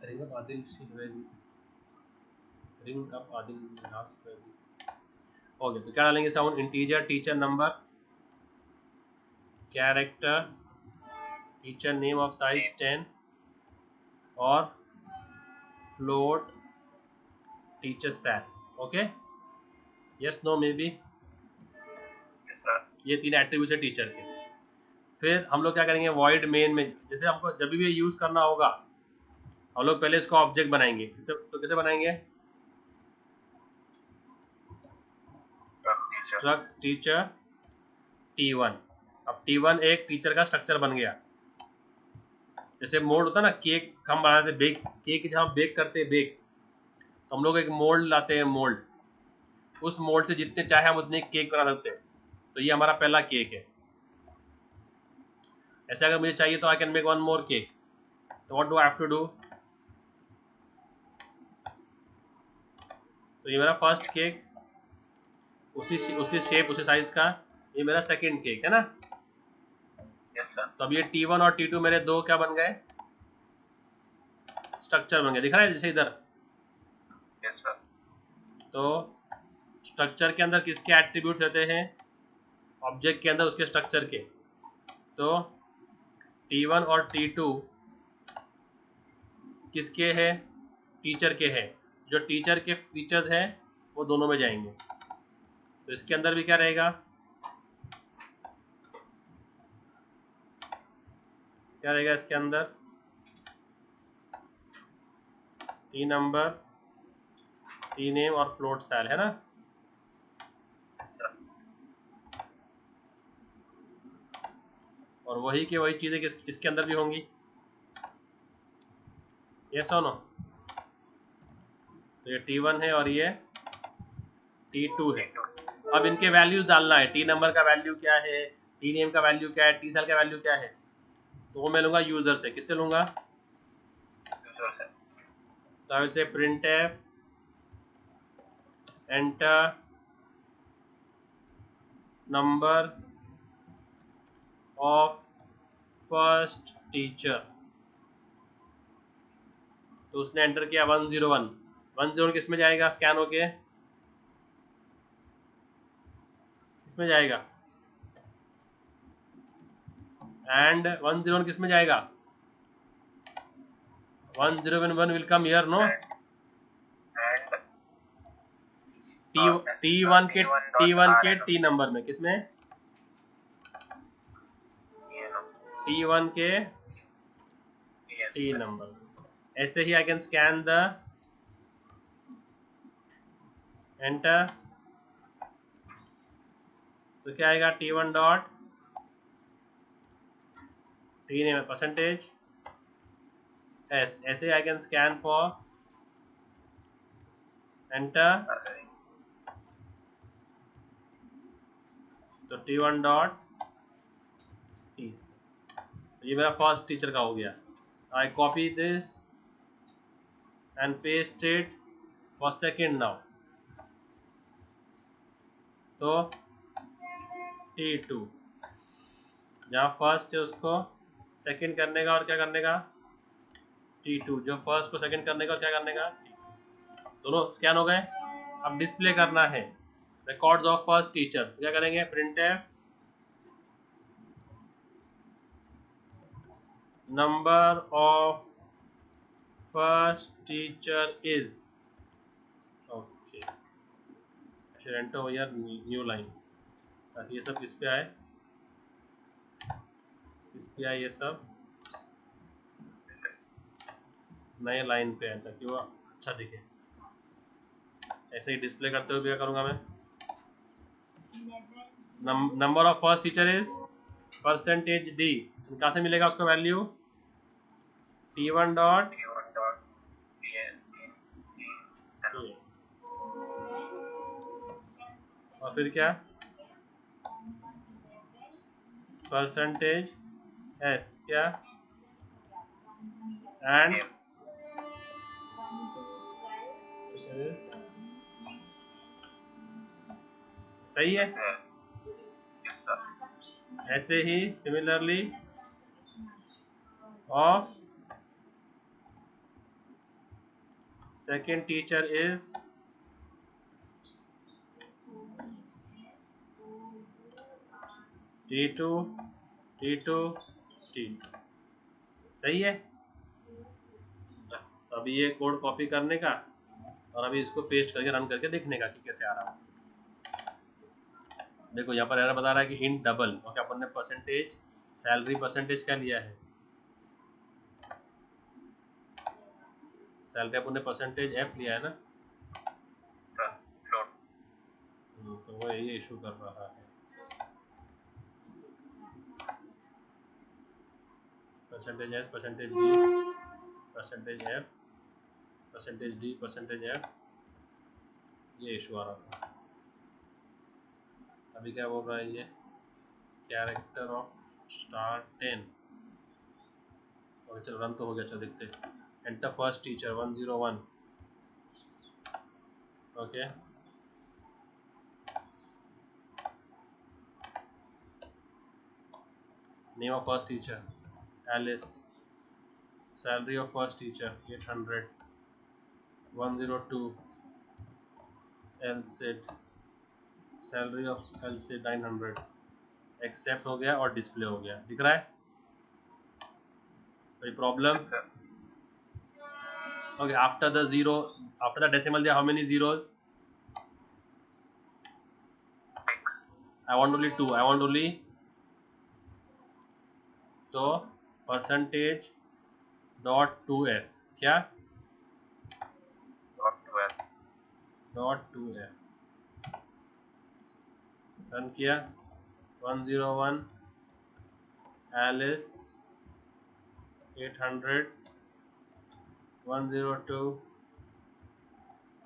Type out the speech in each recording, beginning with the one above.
Ring up Adil Shirvaiji, ring up Adil Shirvaiji. Okay, तो क्या डालेंगे sound? Integer, teacher number, character, teacher name of size 10 और float teacher sal. Okay, yes no maybe, ये 3 attribute है teacher के। फिर हम लोग क्या करेंगे, वॉइड मेन में जैसे हमको जब भी यूज करना होगा हम लोग पहले इसको ऑब्जेक्ट बनाएंगे। तो कैसे बनाएंगे? Struct teacher T1। अब T1 एक टीचर का स्ट्रक्चर बन गया। जैसे मोल्ड होता है ना, केक हम बनाते हैं, बेक केक जहाँ बेक करते हैं बेक, तो हम लोग एक मोल्ड लाते हैं, मोल्ड, उस मोल्ड से जितने चाहे हम उतने केक बना सकते हैं। तो ये हमारा पहला केक है। ऐसे अगर मुझे चाहिए तो I can make one more cake. तो what do I have to do? तो ये मेरा फर्स्ट केक, उसी शेप उसी साइज का, ये मेरा सेकंड केक है ना। Yes sir. तो अब ये T1 और T2 मेरे दो क्या बन गए? स्ट्रक्चर बन गए, दिख रहा है जैसे इधर। Yes sir. तो स्ट्रक्चर के अंदर किसके एट्रीब्यूट्स रहते हैं? ऑब्जेक्ट के अंदर उसके स्ट्रक्चर के। तो T1 और T2 किसके हैं? टीचर के हैं। जो टीचर के फीचर्स हैं वो दोनों में जाएंगे। तो इसके अंदर भी क्या रहेगा? क्या रहेगा इसके अंदर? टी नंबर, टी नेम और फ्लोट स्टाइल, है ना। और वही की वही चीजें इसके अंदर भी होंगी, यस और नो। तो ये T1 है और ये T2 है। अब इनके वैल्यूज डालना है। टी नंबर का वैल्यू क्या है, टी नेम का वैल्यू क्या है, टी सेल का वैल्यू क्या है। तो वो मैं लूंगा यूजर से। किससे लूंगा? यूजर से। तो I will say printf enter number of first teacher। तो उसने एंटर किया 101। 101 किस में जाएगा? स्कैन होके किस में जाएगा? एंड 101 किस में जाएगा? 1011 will come here, no. T1 के टी नंबर में, किसमें? T1 के टी नंबर। ऐसे ही I can scan the enter. तो क्या आएगा? T1 dot T name percentage S. ऐसे I can scan for enter. तो T1 डॉट टीस। ये मेरा फर्स्ट टीचर का हो गया। I copy this and paste it for second now. तो T2 जहाँ फर्स्ट है उसको सेकंड करने का और क्या करने का? T2 जो फर्स्ट को सेकंड करने का और क्या करने का? दोनों स्कैन हो गए। अब डिस्प्ले करना है रिकॉर्ड्स ऑफ फर्स्ट टीचर। तो क्या करेंगे? printf number of first teacher is. Okay, enter हो यार न्यू लाइन, ताकि ये सब किस पे आए? किस पे आए? ये सब नए लाइन पे आए ताकि वो अच्छा दिखे। ऐसे ही डिस्प्ले करते हुए क्या करूँगा मैं? Number of first teacher is percentage D. कहाँ से मिलेगा उसका वैल्यू? T1 डॉट और फिर क्या? परसेंटेज एस क्या? एंड सही है। ऐसे ही similarly of second teacher is T2 T2 T2। सही है। तो अभी ये कोड कॉपी करने का और अभी इसको पेस्ट करके रन करके देखने का कि कैसे आ रहा है। देखो यहाँ पर एरर बता रहा है कि int डबल, ओके अपन ने परसेंटेज सैलरी परसेंटेज क्या लिया है, सैलरी अपन ने परसेंटेज f लिया है ना। फ्लोट। तो वो ये इशू कर रहा है। Percentage s, percentage d, percentage f, percentage d, percentage f, ये इशू आ रहा था। अभी क्या बोल रहा है ये, कैरेक्टर ऑफ स्टार 10। और चलो रन तो हो गया, चलो देखते। Enter first teacher 101। Okay name of first teacher Alice, salary of first teacher 800, 102 एलसिड, सैलरी ऑफ एलसिड 900। एक्सेप्ट हो गया और डिस्प्ले हो गया, दिख रहा है कोई problem? Yes, sir. Okay, after the zero, after the decimal there are how many zeros? 6. I want only 2. I want only, तो परसेंटेज डॉट 2f क्या Dot 12. डॉट 2f रन किया। 101 एलिस 800, 102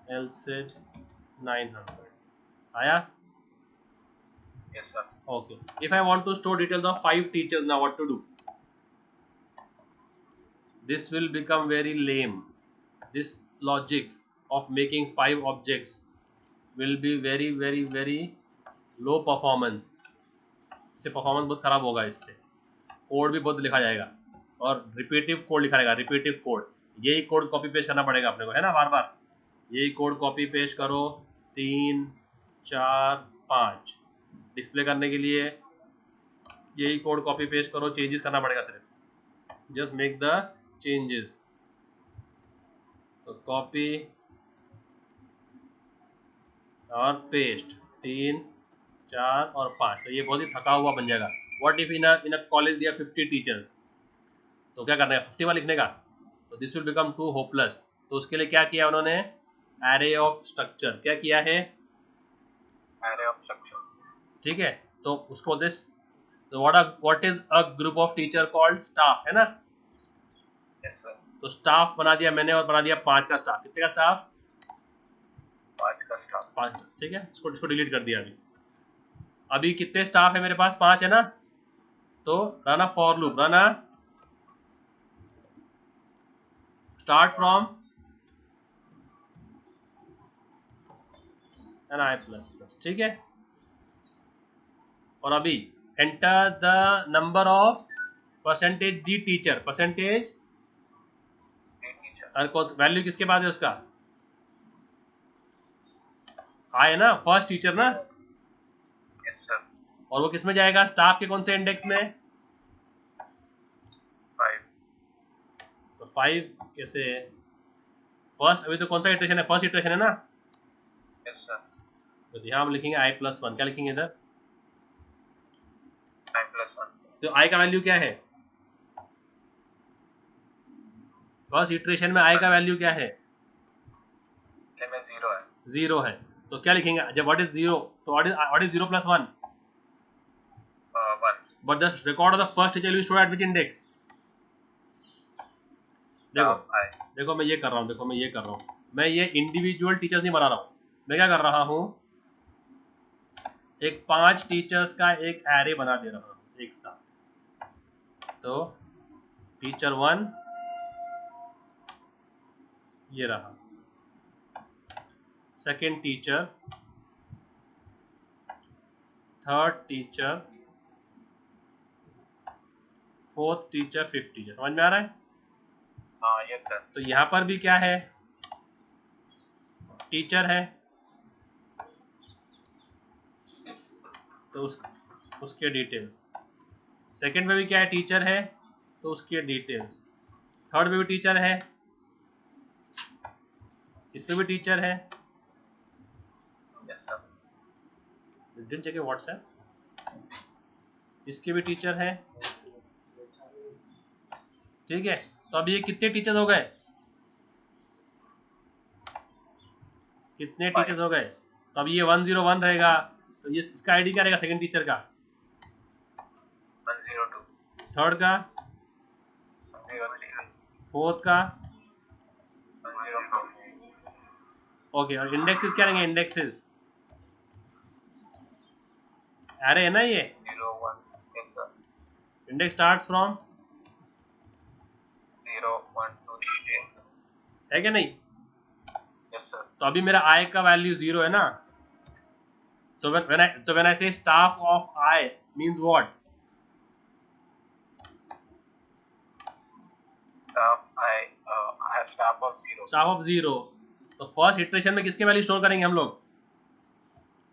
एलसिड 900 आया। Yes, sir. Okay, if I want to store details of 5 teachers, now what to do? This will become very lame. This logic of making 5 objects will be very very very low performance. इससे performance बहुत खराब होगा, इससे code भी बहुत लिखा जाएगा और रिपीटिव कोड लिखा जाएगा। रिपीटिव कोड, यही कोड कॉपी पेस्ट करना पड़ेगा अपने को, है ना, बार बार यही कोड कॉपी पेस्ट करो। 3 4 5 डिस्प्ले करने के लिए यही कोड कॉपी पेस्ट करो, चेंजेस करना पड़ेगा सिर्फ, जस्ट मेक द चेंजेस। तो कॉपी और पेस्ट 3 4 और 5, तो ये बहुत ही थका हुआ बन जाएगा। What if in a college दिया 50 टीचर्स, तो क्या करना है 51 लिखने का, तो this will become too hopeless. तो उसके लिए क्या किया उन्होंने, एरे ऑफ स्ट्रक्चर, क्या किया है, Array of structure. ठीक है। तो उसको बोलते, तो what is a group of teacher called, staff, है ना। Yes, sir. तो स्टाफ बना दिया मैंने और बना दिया 5 का स्टाफ। कितने का स्टाफ, 5 का स्टाफ। 5, ठीक है। इसको डिलीट कर दिया। अभी कितने स्टाफ है मेरे पास, 5 है ना। तो run a for loop, run a start from n i plus plus, ठीक है। और अभी enter the number of percentage d teacher, percentage Teacher. Value किसके पास है उसका, है ना, फर्स्ट टीचर ना। Yes, sir. और वो किस में जाएगा, स्टाफ के कौन से इंडेक्स में, 5. तो 5 कैसे, फर्स्ट, अभी तो कौन सा इटरेशन है, फर्स्ट इटरेशन है ना। Yes, sir. तो यहाँ हम लिखेंगे i+1, क्या लिखेंगे इधर, I+1. तो i का वैल्यू क्या है, फर्स्ट इटरेशन में i का वैल्यू क्या है, में 0 है। 0 है। तो क्या लिखेंगे जब व्हाट इज 0, तो what is 0 + 1, 1. But the record of the first teacher will store at which index. देखो I. देखो मैं ये कर रहा हूँ, देखो मैं ये कर रहा हूँ, मैं ये इंडिविजुअल टीचर्स नहीं बना रहा हूँ, मैं क्या कर रहा हूँ, एक 5 टीचर्स का एक एरे बना दे रहा हूँ एक साथ। तो टीचर 1 ये रहा, second teacher, third teacher, fourth teacher, fifth teacher, समझ में आ रहा है। हाँ, yes, sir. तो यहाँ पर भी क्या है, टीचर है तो उसके डिटेल्स, सेकंड में भी क्या है, टीचर है तो उसके डिटेल्स, थर्ड में भी टीचर है, इसमें भी टीचर है, yes sir, didn't check WhatsApp, इसके भी टीचर है। ठीक है, तो अब ये कितने टीचर हो गए, कितने टीचर्स हो गए, तो अब ये 101 रहेगा, तो ये इसका आईडी क्या रहेगा सेकंड टीचर का, 102, थर्ड का, 103, फोर्थ का, 104, ओके। और इंडेक्सेस क्या रहेंगे, इंडेक्सेस अरे है ना ये, 01, yes sir, index starts from 0, 1, 2, 3, है क्या नहीं, यस सर, तो अभी मेरा आई का वैल्यू 0 है ना, तो व्हेन आई से staff of I means what, staff of 0, staff of 0, तो फर्स्ट इटरेशन में किसके वैल्यू स्टोर करेंगे हम लोग,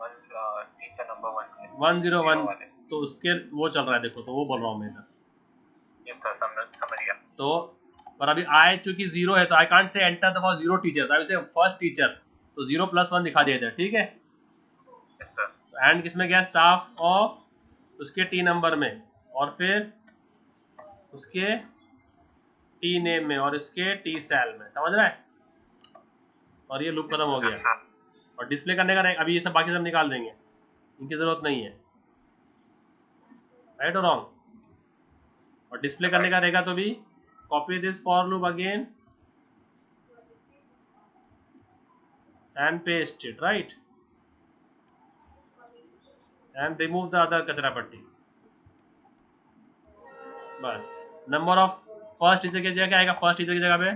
टीचर नंबर 101, तो उसके वो चल रहा है देखो, तो वो बोल रहा हूँ मैं इधर, यस सर, समझ गया, तो पर अभी आई चूंकि 0 है तो I can't say enter the first 0 teacher, I will say first teacher, तो 0 + 1 दिखा दिया इधर, ठीक है। यस सर, एंड किसमें गया, स्टाफ ऑफ उसके टी नंबर में, और फिर उसके टी नेम में, और इसके टी सेल में, समझ रहा है, और ये लूप खत्म हो गया। और डिस्प्ले करने का अभी ये सब बाकी सब निकाल देंगे, इनकी जरूरत नहीं है, राइट और रॉन्ग, और डिस्प्ले करने का रहेगा तो भी copy this for loop again and paste it, right, and remove the other कचरा पट्टी, बस। नंबर ऑफ फर्स्ट टीचर की जगह क्या आएगा, फर्स्ट टीचर की जगह पे,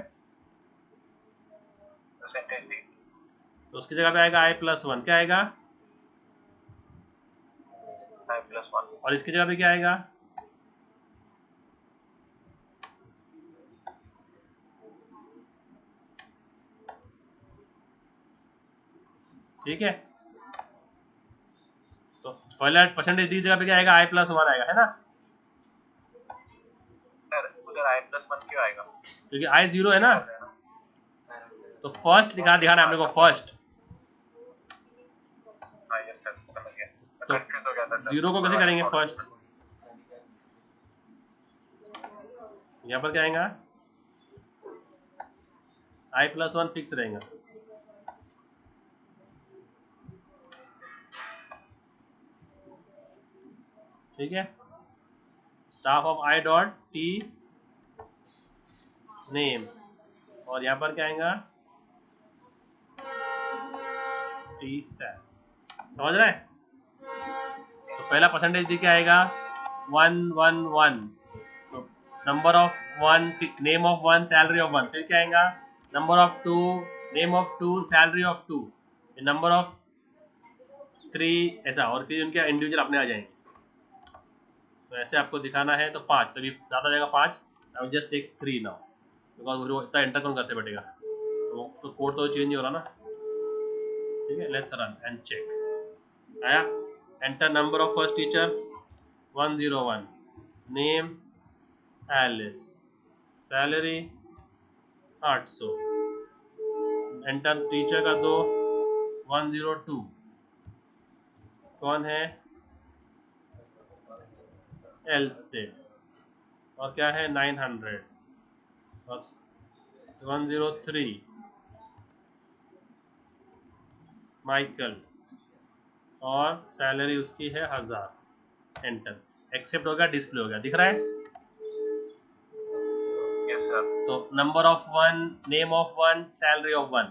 परसेंटेज डी, तो उसकी जगह पे आएगा i+1, क्या आएगा, i+1, और इसकी जगह पे क्या आएगा, ठीक है, तो पहले परसेंटेज डी जगह पे क्या आएगा, i+1 आएगा, है ना, सर उधर i+1 क्यों आएगा, क्योंकि i 0 है ना, तो फर्स्ट दिखा दिखाना है हमने को फर्स्ट, हाँ यस सर, समझ गया, तो कंफ्यूज हो गया था सर, 0 को कैसे करेंगे फर्स्ट, यहाँ पर क्या आएगा, i+1 फिक्स रहेगा, ठीक है, staff of I dot T name, और यहाँ पर क्या आएगा, टी सेल, समझ रहे हैं, तो पहला परसेंटेज डी क्या आएगा, 111, तो number of 1, name of 1, salary of 1, फिर क्या आएगा, number of 2, name of 2, salary of 2, number of 3, ऐसा, और फिर उनके इंडिविजुअल अपने आ जाएंगे, तो ऐसे आपको दिखाना है तो 5, तभी ज़्यादा जाएगा 5, I will just take 3 now, because वो इतना एंटर कौन करते बैठेगा, तो कोड तो चेंज नहीं हो रहा ना, ठीक है, लेट्स रन एंड चेक, आया, enter number of first teacher 101, name Alice, salary 800, enter teacher का 2, 102, कौन है, एल से, और क्या है 900, और 103 माइकल, और सैलरी उसकी है 1000, एंटर, एक्सेप्ट हो गया, डिस्प्ले हो गया, दिख रहा है, यस सर, तो number of 1, name of 1, salary of 1,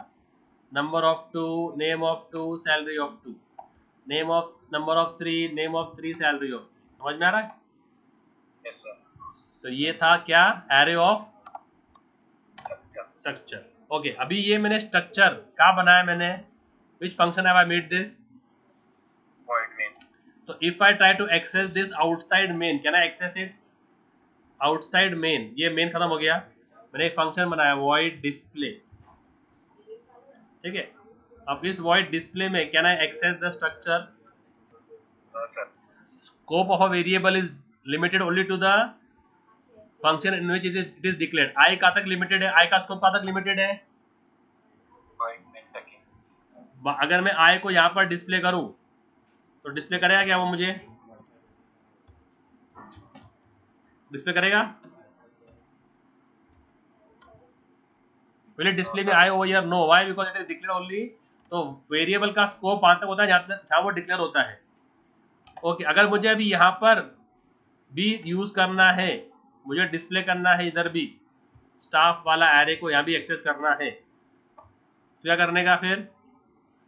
number of 2, name of 2, salary of 2, name of number of 3, name of 3, salary of, समझ में आ रहा है, यस सर, तो ये था क्या, एरे ऑफ स्ट्रक्चर, ओके। अभी ये मैंने स्ट्रक्चर क्या बनाया मैंने, which function have I made this, void main, तो if I try to access this outside main, can I access it, outside main, ये मेन खत्म हो गया, मैंने एक फंक्शन बनाया void display, ठीक है, अब इस void display में can I access the structure? No, sir. Scope of a variable is limited only to the function in which it is declared. I कहाँ तक limited है? I का scope कहाँ तक limited है? Void main तक ही. अगर मैं I को यहाँ पर डिस्प्ले करूं तो डिस्प्ले करेगा क्या वो मुझे? डिस्प्ले करेगा? Will it display me I over here? No. Why? Because it is declared only. तो वेरिएबल का स्कोप वहां तक होता है जहां वो डिक्लेयर होता है. ओके, अगर मुझे अभी यहाँ पर भी यूज करना है, मुझे डिस्प्ले करना है इधर भी स्टाफ वाला एरे को यहाँ भी एक्सेस करना है, तो क्या करने का फिर?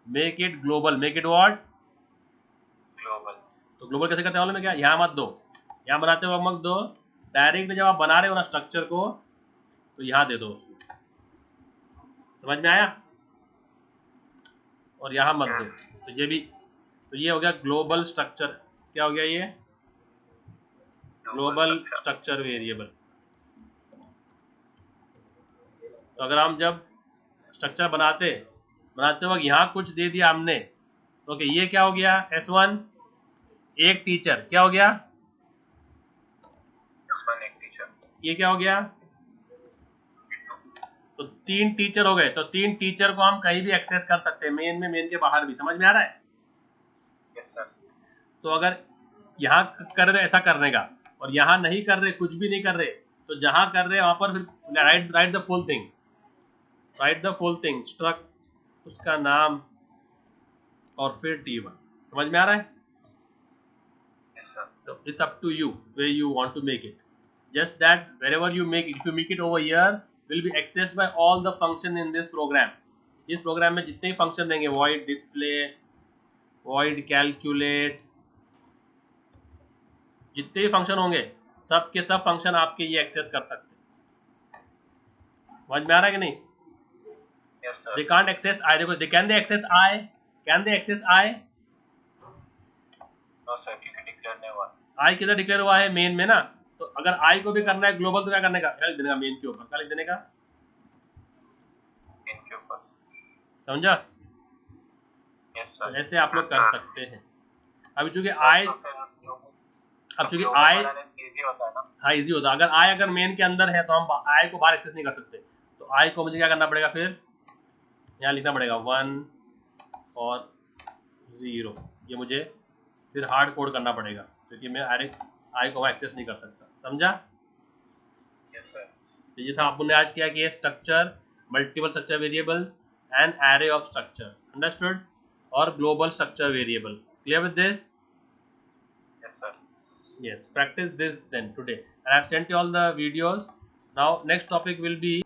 Make it global. Make it what? Global. तो ग्लोबल कैसे करते हैं मालूम है क्या? यहाँ मत दो, यहाँ बनाते हो मत दो, डायरेक्ट जब आप बना रहे हो ना स्ट्रक्चर को तो यहाँ दे दो उसको. समझ में आया? और यहाँ मत दो. तो ये भी, तो ये हो गया ग्लोबल स्ट्रक्चर. क्या हो गया ये? Global structure variable. तो अगर हम जब स्ट्रक्चर बनाते वक्त यहाँ कुछ दे दिया हमने, ओके, ये क्या हो गया? S1 एक टीचर. क्या हो गया? S1 एक टीचर. ये क्या हो गया? तो 3 टीचर हो गए. तो 3 टीचर को हम कहीं भी एक्सेस कर सकते हैं, मेन में, मेन के बाहर भी. समझ में आ रहा है? Yes, sir. तो अगर यहाँ कर रहे ऐसा करने का, और यहाँ नहीं कर रहे, कुछ भी नहीं कर रहे, तो जहां कर रहे वहां पर फिर right the full thing. Right the full thing, struct, उसका नाम, और फिर T1. समझ में आ रहा है? Yes, sir. So it's up to you where you want to make it. Just that wherever you make it, if you make it over here, will be accessed by all the function in this program. इस programme में जितने भी function देंगे, void display, void calculate, जितने भी function होंगे सब के सब फंक्शन आपके ये एक्सेस कर सकते हैं. समझ में आ रहा है कि नहीं? Yes, sir. They can't access I. देखो, can they access I? Can they access I? No, sir. क्योंकि declare नहीं हुआ. I किधर डिक्लेयर हुआ है? मेन में ना. तो अगर I को भी करना है ग्लोबल तो क्या करने का? क्या लिख देने का मेन के ऊपर? क्या लिख देने का? Main के ऊपर. समझा? Yes, sir. तो ऐसे आप लोग कर सकते हैं. अभी चूंकि I, अब चूंकि I इजी होता है ना. हाँ इजी होता है. अगर I अगर मेन के अंदर है तो हम I को बाहर एक्सेस नहीं कर सकते. तो I को मुझे क्या करना पड़ेगा फिर? यहाँ लिखना पड़ेगा 1 और 0. ये मुझे फिर हार्ड कोड करना पड़ेगा क्योंकि मैं I को एक्सेस नहीं कर सकता. समझा? Yes, sir. तो ये था आपने आज किया कि structure, multiple structure variables and array of structure. Understood? और global structure variable. Clear with this? Yes, sir. Yes, practice this then today. And I have sent you all the videos. Now next topic will be